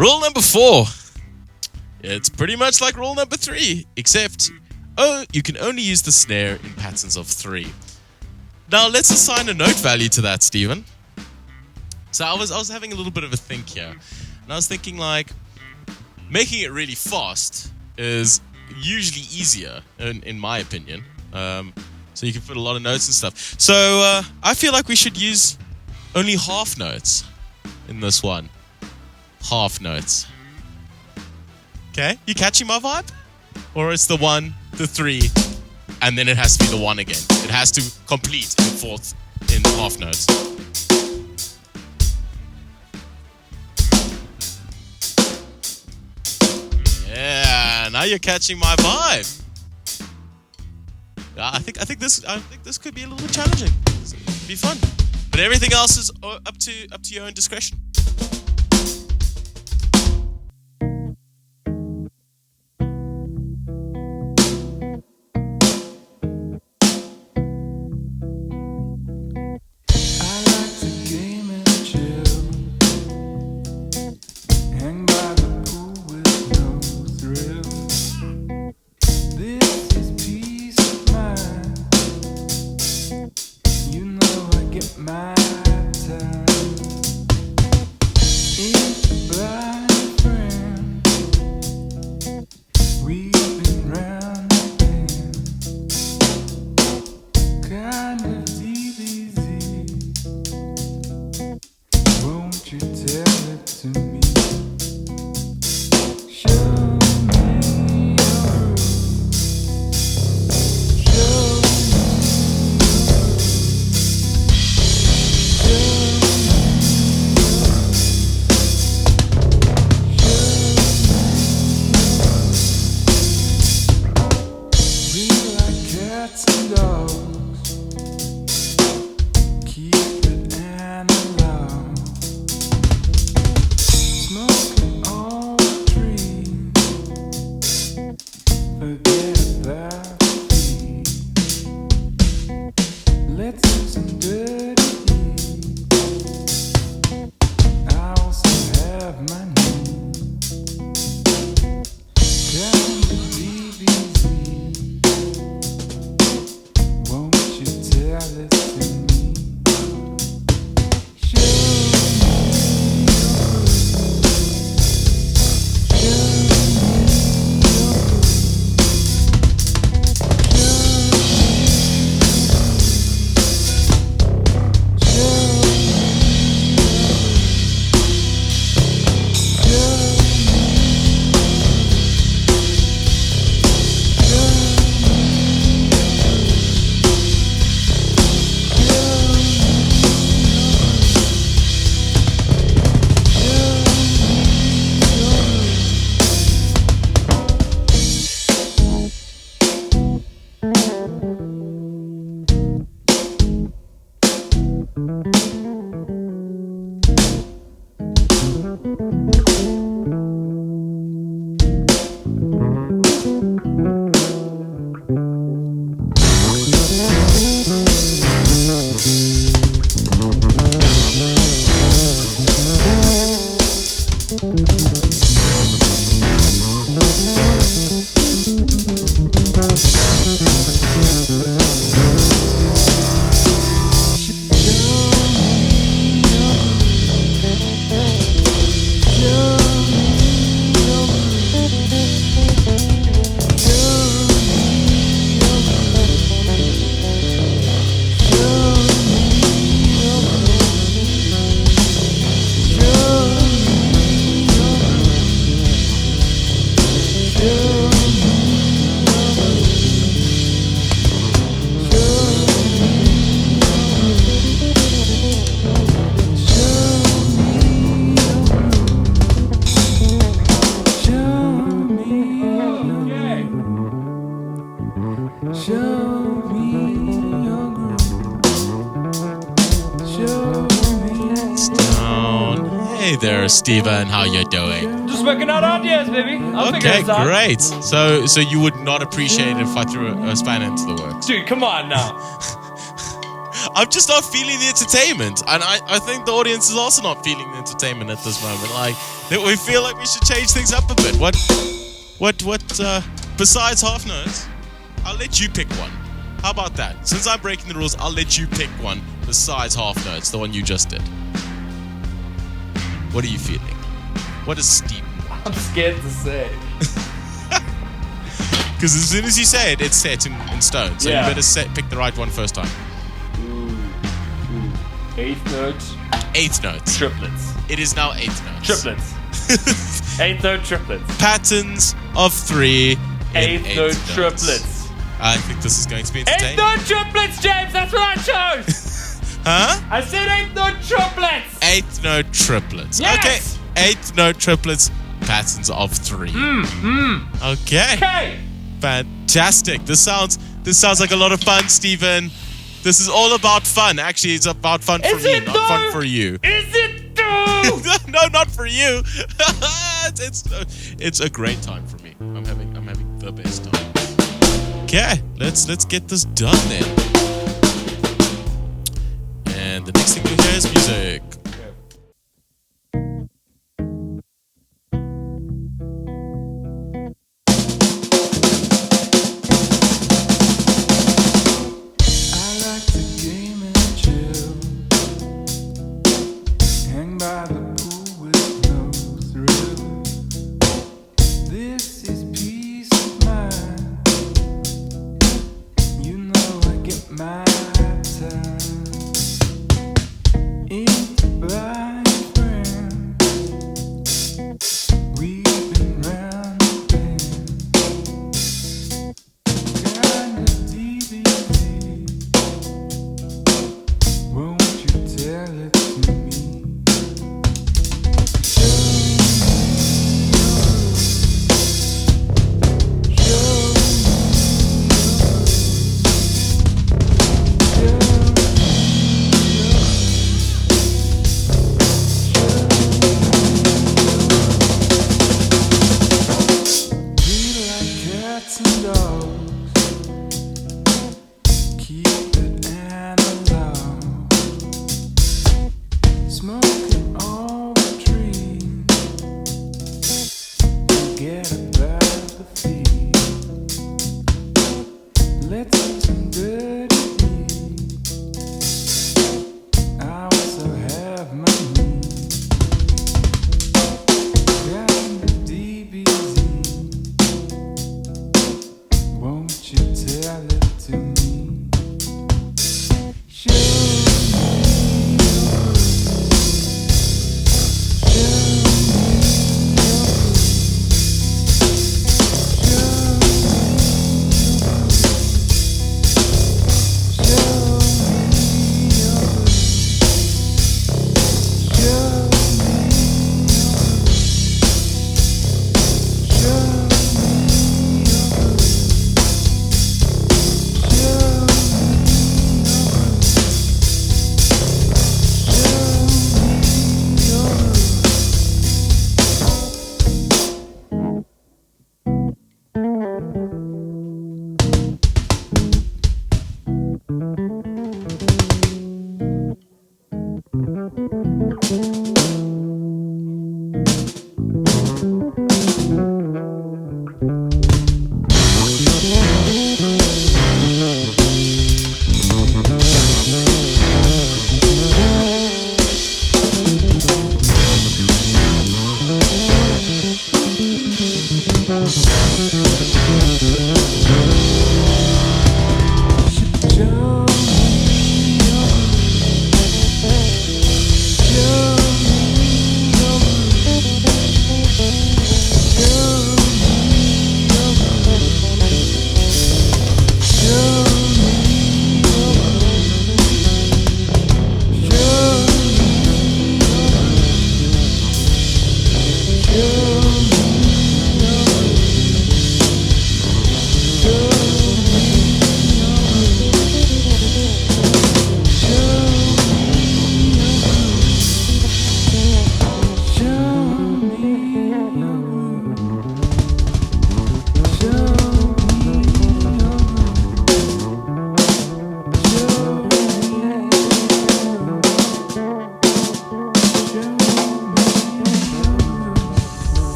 Rule number 4. It's pretty much like rule number 3, except you can only use the snare in patterns of 3. Now let's assign a note value to that, Stephen. So I was having a little bit of a think here, and I was thinking like making it really fast is usually easier in my opinion. So you can put a lot of notes and stuff. So I feel like we should use only half notes in this one. Half notes. Okay, you catching my vibe? Or it's the 1, the 3, and then it has to be the 1 again. It has to complete in fourth in half notes. Yeah, now you're catching my vibe. I think this could be a little bit challenging. It'd be fun, but everything else is up to your own discretion. Steven, how you doing? Just working out ideas, baby. Okay, great. So you would not appreciate it if I threw a spanner into the works? Dude, come on now. I'm just not feeling the entertainment, and I think the audience is also not feeling the entertainment at this moment. Like, we feel like we should change things up a bit. What? Besides half notes, I'll let you pick one. How about that? Since I'm breaking the rules, I'll let you pick one besides half notes, the one you just did. What are you feeling? What is Steve? I'm scared to say. Because as soon as you say it, it's set in stone. So you better pick the right one first time. Eighth note. Eighth notes. Triplets. It is now eighth notes. Triplets. Eighth note triplets. Patterns of 3. Eighth note triplets. I think this is going to be entertaining. Eighth note triplets, James. That's what I chose. Huh? I said eighth note triplets. Eighth note triplets. Yes. Okay. Eighth note triplets. Patterns of 3. Okay. Okay. Fantastic. This sounds like a lot of fun, Stephen. This is all about fun. Actually, it's about fun for me, not fun for you. Is it though? No, not for you. It's a great time for me. I'm having the best time. Okay, let's get this done then. And the next thing you'll hear is music. By the pool with no thrill. This is peace of mind. You know I get my time into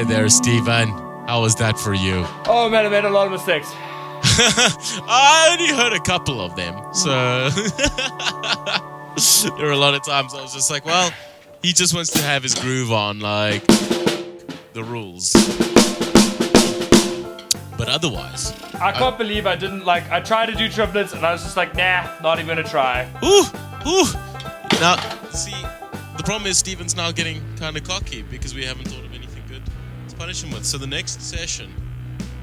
there, Steven. How was that for you? Oh man, I made a lot of mistakes. I only heard a couple of them, so there were a lot of times I was just like, well, he just wants to have his groove on, like the rules. But otherwise, I can't believe I didn't like. I tried to do triplets and I was just like, nah, not even gonna try. ooh. Now, see, the problem is Steven's now getting kind of cocky because we haven't thought of anything good to punish him with. So the next session,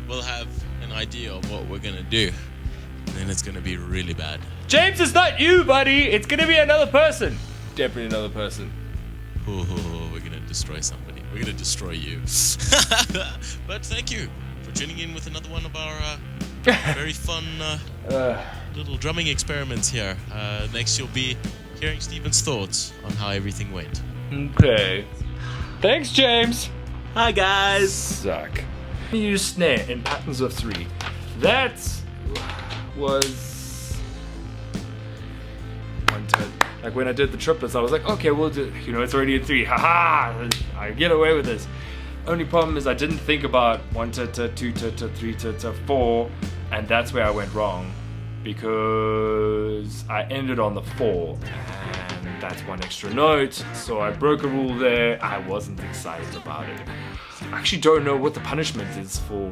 we'll have an idea of what we're gonna do, and then it's gonna be really bad. James, it's not you, buddy. It's gonna be another person. Definitely another person. Ooh, we're gonna destroy somebody. We're gonna destroy you. But thank you for tuning in with another one of our very fun little drumming experiments here. Next, you'll be hearing Steven's thoughts on how everything went. Okay. Thanks, James. Hi, guys. Suck. Use snare in patterns of 3. That was one time. Like when I did the triplets, I was like, okay, we'll do. It's already a 3. Haha! I get away with this. Only problem is I didn't think about 1 to 2 to 3 to 4, and that's where I went wrong because I ended on the 4, and that's one extra note. So I broke a rule there. I wasn't excited about it. I actually don't know what the punishment is for.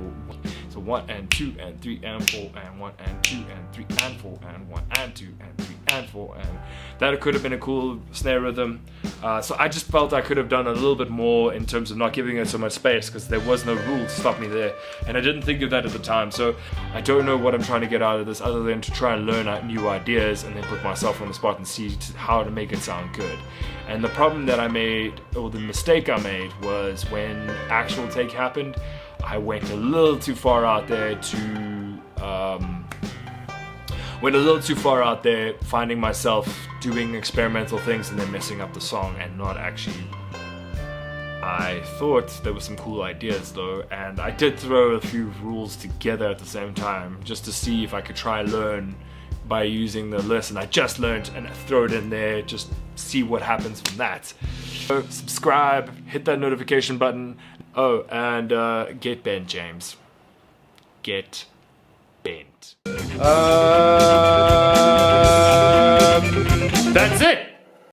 So 1 and 2 and 3 and 4 and 1 and 2 and 3 and 4 and 1 and 2 and 3 and 4, and that could have been a cool snare rhythm. So I just felt I could have done a little bit more in terms of not giving it so much space because there was no rule to stop me there, and I didn't think of that at the time. So I don't know what I'm trying to get out of this other than to try and learn new ideas and then put myself on the spot and see how to make it sound good. And the problem that I made, or the mistake I made, was when actual take happened, I went a little too far out there finding myself doing experimental things and then messing up the song and not actually. I thought there were some cool ideas though, and I did throw a few rules together at the same time just to see if I could try and learn by using the lesson I just learned and throw it in there, just see what happens from that. So subscribe, hit that notification button. Oh, and get bent, James. Get bent.